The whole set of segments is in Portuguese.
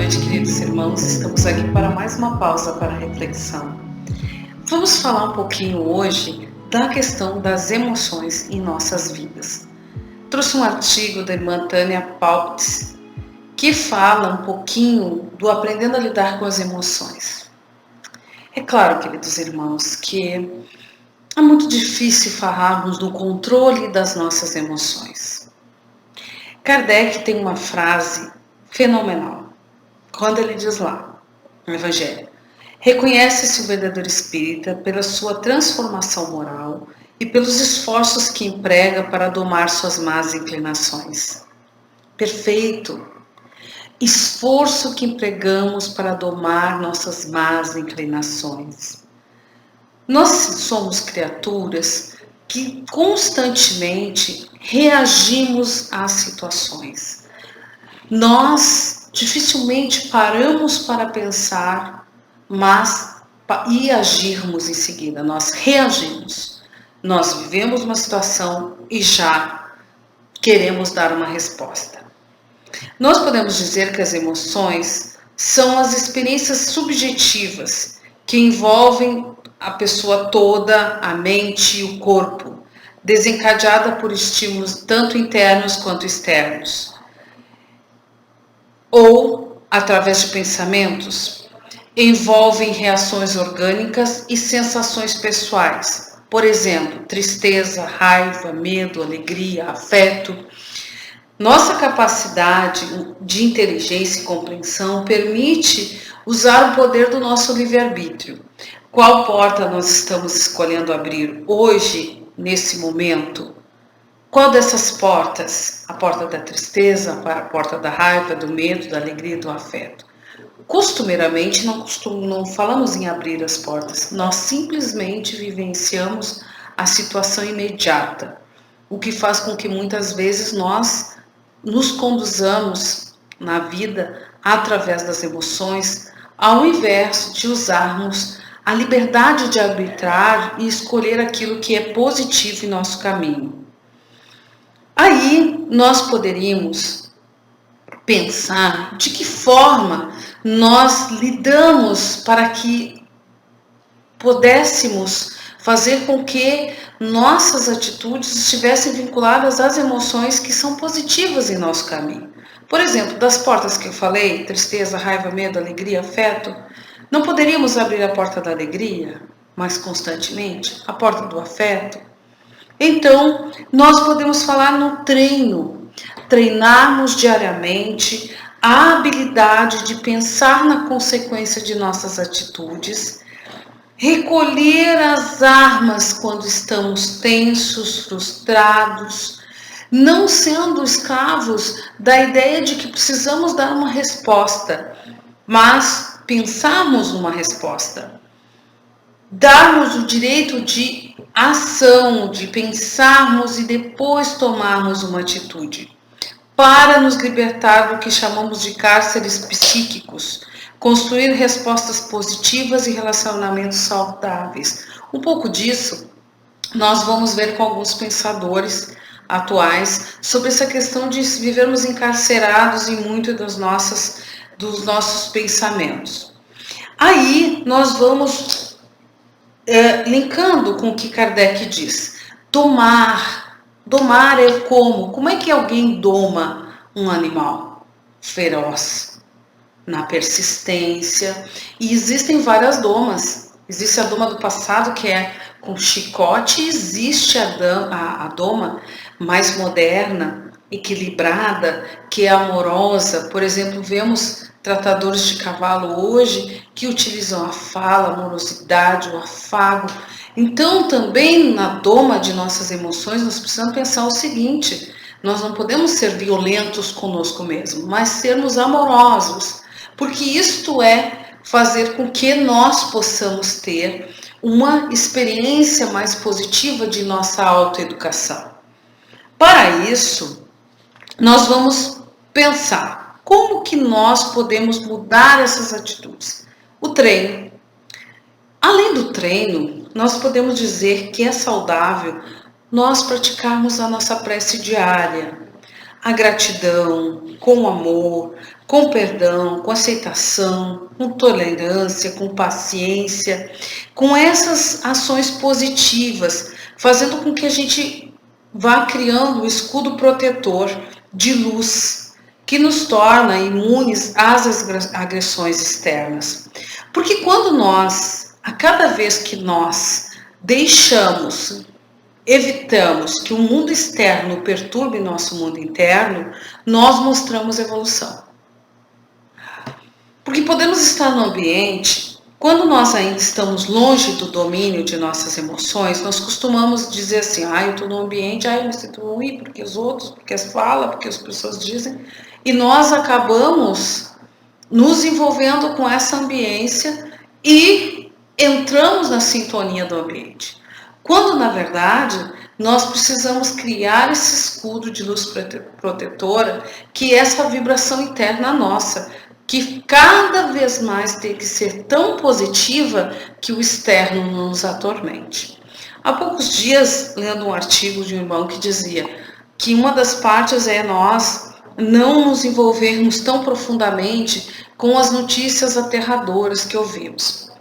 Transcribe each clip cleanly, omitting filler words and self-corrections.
noite, queridos irmãos. Estamos aqui para mais uma pausa para reflexão. Vamos falar um pouquinho hoje da questão das emoções em nossas vidas. Trouxe um artigo da irmã Tânia Pautz que fala um pouquinho do aprendendo a lidar com as emoções. É claro, queridos irmãos, que é muito difícil falarmos do controle das nossas emoções. Kardec tem uma frase fenomenal, quando ele diz lá, no Evangelho: reconhece-se o verdadeiro espírita pela sua transformação moral e pelos esforços que emprega para domar suas más inclinações. Perfeito! Esforço que empregamos para domar nossas más inclinações. Nós somos criaturas que constantemente reagimos às situações. Nós dificilmente paramos para pensar, e agirmos em seguida. Nós reagimos. Nós vivemos uma situação e já queremos dar uma resposta. Nós podemos dizer que as emoções são as experiências subjetivas que envolvem a pessoa toda, a mente e o corpo, desencadeada por estímulos tanto internos quanto externos, ou através de pensamentos, envolvem reações orgânicas e sensações pessoais, por exemplo, tristeza, raiva, medo, alegria, afeto. Nossa capacidade de inteligência e compreensão permite usar o poder do nosso livre-arbítrio. Qual porta nós estamos escolhendo abrir hoje, nesse momento? Qual dessas portas? A porta da tristeza, a porta da raiva, do medo, da alegria, do afeto. Costumeiramente não falamos em abrir as portas, nós simplesmente vivenciamos a situação imediata, o que faz com que muitas vezes nós nos conduzamos na vida através das emoções, ao invés de usarmos a liberdade de arbitrar e escolher aquilo que é positivo em nosso caminho. Aí nós poderíamos pensar de que forma nós lidamos para que pudéssemos fazer com que nossas atitudes estivessem vinculadas às emoções que são positivas em nosso caminho. Por exemplo, das portas que eu falei, tristeza, raiva, medo, alegria, afeto, não poderíamos abrir a porta da alegria mais constantemente, a porta do afeto? Então, nós podemos falar no treino, treinarmos diariamente a habilidade de pensar na consequência de nossas atitudes, recolher as armas quando estamos tensos, frustrados, não sendo escravos da ideia de que precisamos dar uma resposta, mas pensarmos numa resposta. Darmos o direito de ação, de pensarmos e depois tomarmos uma atitude, para nos libertar do que chamamos de cárceres psíquicos, construir respostas positivas e relacionamentos saudáveis. Um pouco disso nós vamos ver com alguns pensadores atuais sobre essa questão de vivermos encarcerados em muito dos nossos pensamentos. Aí nós vamos linkando com o que Kardec diz. Domar é como? Como é que alguém doma um animal feroz? Na persistência. E existem várias domas. Existe a doma do passado, que é com chicote, e existe a doma mais moderna, equilibrada, que é amorosa. Por exemplo, vemos tratadores de cavalo hoje que utilizam a fala, a amorosidade, o afago. Então, também na doma de nossas emoções, nós precisamos pensar o seguinte: nós não podemos ser violentos conosco mesmo, mas sermos amorosos, porque isto é fazer com que nós possamos ter uma experiência mais positiva de nossa autoeducação. Para isso, nós vamos pensar como que nós podemos mudar essas atitudes. O treino. Além do treino, nós podemos dizer que é saudável nós praticarmos a nossa prece diária, a gratidão, com amor, com perdão, com aceitação, com tolerância, com paciência, com essas ações positivas, fazendo com que a gente vá criando um escudo protetor de luz que nos torna imunes às agressões externas. Porque quando nós, a cada vez que nós evitamos que o mundo externo perturbe nosso mundo interno, nós mostramos evolução. Porque podemos estar no ambiente, quando nós ainda estamos longe do domínio de nossas emoções, nós costumamos dizer assim, eu estou no ambiente, eu me sinto ruim, porque os outros, porque as falam, porque as pessoas dizem, e nós acabamos nos envolvendo com essa ambiência e entramos na sintonia do ambiente. Quando, na verdade, nós precisamos criar esse escudo de luz protetora, que é essa vibração interna nossa, que cada vez mais tem que ser tão positiva que o externo não nos atormente. Há poucos dias, lendo um artigo de um irmão que dizia que uma das partes é nós não nos envolvermos tão profundamente com as notícias aterradoras que ouvimos.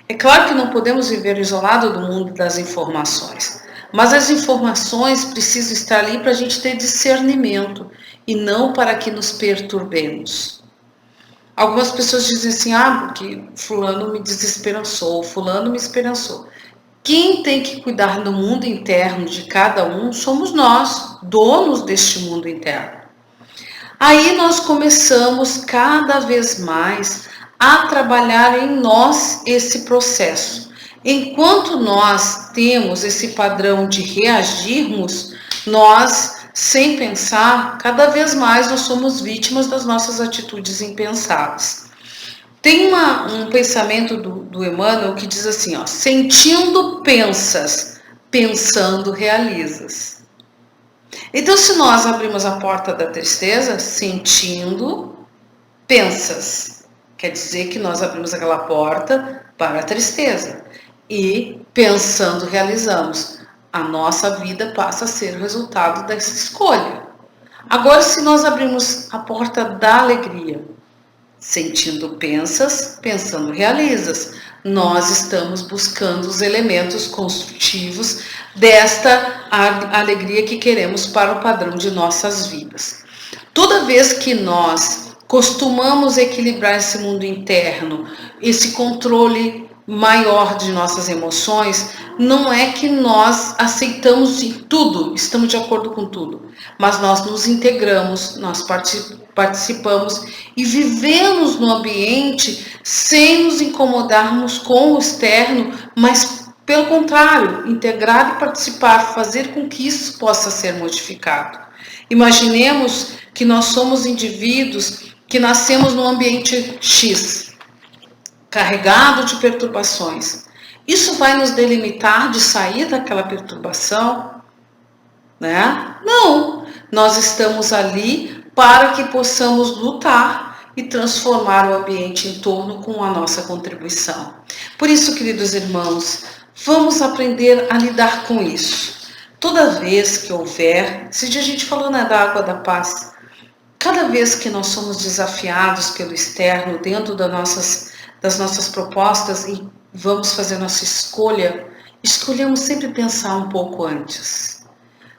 É claro que não podemos viver isolado do mundo das informações, mas as informações precisam estar ali para a gente ter discernimento e não para que nos perturbemos. Algumas pessoas dizem assim, porque fulano me desesperançou, fulano me esperançou. Quem tem que cuidar do mundo interno de cada um somos nós, donos deste mundo interno. Aí nós começamos cada vez mais a trabalhar em nós esse processo. Enquanto nós temos esse padrão de reagirmos, nós, sem pensar, cada vez mais nós somos vítimas das nossas atitudes impensadas. Tem um pensamento do Emmanuel que diz assim, sentindo pensas, pensando realizas. Então, se nós abrimos a porta da tristeza, sentindo pensas, quer dizer que nós abrimos aquela porta para a tristeza. E pensando realizamos. A nossa vida passa a ser o resultado dessa escolha. Agora, se nós abrimos a porta da alegria, sentindo pensas, pensando realizas, nós estamos buscando os elementos construtivos desta alegria que queremos para o padrão de nossas vidas. Toda vez que nós costumamos equilibrar esse mundo interno, esse controle maior de nossas emoções, não é que nós aceitamos tudo, estamos de acordo com tudo, mas nós nos integramos, nós participamos e vivemos no ambiente sem nos incomodarmos com o externo, mas pelo contrário, integrar e participar, fazer com que isso possa ser modificado. Imaginemos que nós somos indivíduos que nascemos num ambiente X, carregado de perturbações. Isso vai nos delimitar de sair daquela perturbação? Né? Não, nós estamos ali para que possamos lutar e transformar o ambiente em torno com a nossa contribuição. Por isso, queridos irmãos, vamos aprender a lidar com isso. Toda vez que houver, esse dia a gente falou da água da paz, cada vez que nós somos desafiados pelo externo dentro das nossas propostas e vamos fazer nossa escolha, escolhemos sempre pensar um pouco antes.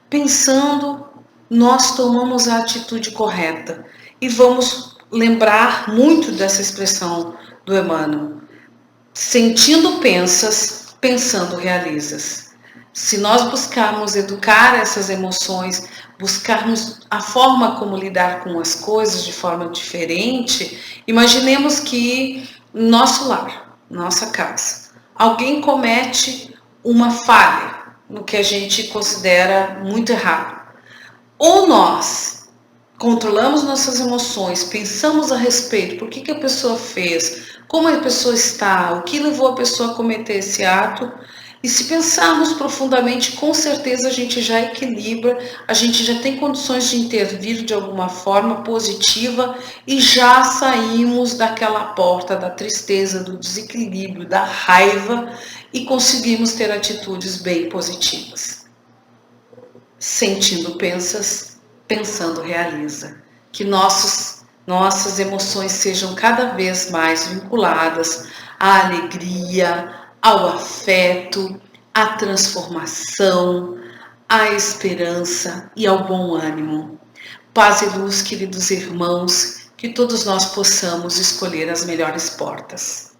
Pensando, nós tomamos a atitude correta e vamos lembrar muito dessa expressão do Emmanuel. Sentindo pensas, pensando realizas. Se nós buscarmos educar essas emoções, buscarmos a forma como lidar com as coisas de forma diferente, imaginemos que nosso lar, nossa casa, alguém comete uma falha no que a gente considera muito errado. Ou nós controlamos nossas emoções, pensamos a respeito, por que a pessoa fez, como a pessoa está, o que levou a pessoa a cometer esse ato. E se pensarmos profundamente, com certeza a gente já equilibra, a gente já tem condições de intervir de alguma forma positiva e já saímos daquela porta da tristeza, do desequilíbrio, da raiva e conseguimos ter atitudes bem positivas. Sentindo pensas, pensando realiza. Que nossos nossas emoções sejam cada vez mais vinculadas à alegria, ao afeto, à transformação, à esperança e ao bom ânimo. Paz e luz, queridos irmãos, que todos nós possamos escolher as melhores portas.